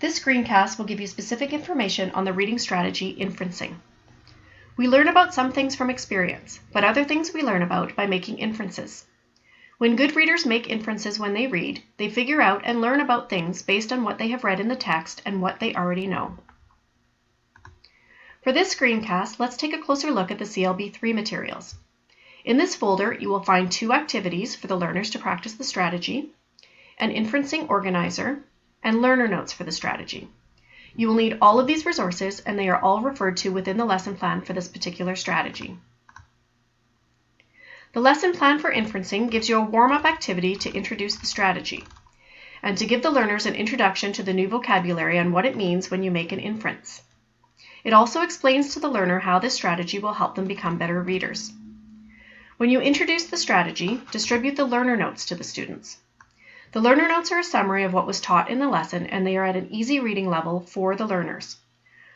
This screencast will give you specific information on the reading strategy inferencing. We learn about some things from experience, but other things we learn about by making inferences. When good readers make inferences when they read, they figure out and learn about things based on what they have read in the text and what they already know. For this screencast, let's take a closer look at the CLB3 materials. In this folder, you will find 2 activities for the learners to practice the strategy, an inferencing organizer, and learner notes for the strategy. You will need all of these resources, and they are all referred to within the lesson plan for this particular strategy. The lesson plan for inferencing gives you a warm-up activity to introduce the strategy, and to give the learners an introduction to the new vocabulary and what it means when you make an inference. It also explains to the learner how this strategy will help them become better readers. When you introduce the strategy, distribute the learner notes to the students. The learner notes are a summary of what was taught in the lesson, and they are at an easy reading level for the learners.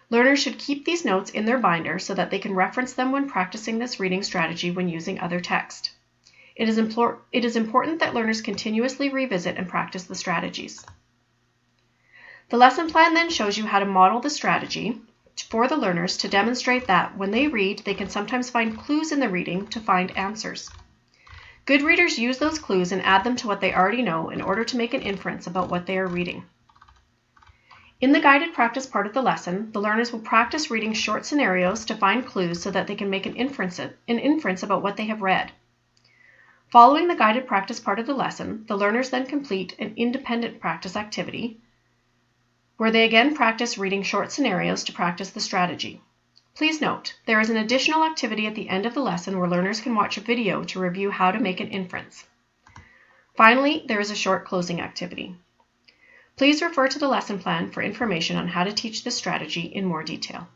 Learners should keep these notes in their binder so that they can reference them when practicing this reading strategy when using other text. It is important that learners continuously revisit and practice the strategies. The lesson plan then shows you how to model the strategy for the learners to demonstrate that when they read, they can sometimes find clues in the reading to find answers. Good readers use those clues and add them to what they already know in order to make an inference about what they are reading. In the guided practice part of the lesson, the learners will practice reading short scenarios to find clues so that they can make an inference about what they have read. Following the guided practice part of the lesson, the learners then complete an independent practice activity, where they again practice reading short scenarios to practice the strategy. Please note, there is an additional activity at the end of the lesson where learners can watch a video to review how to make an inference. Finally, there is a short closing activity. Please refer to the lesson plan for information on how to teach this strategy in more detail.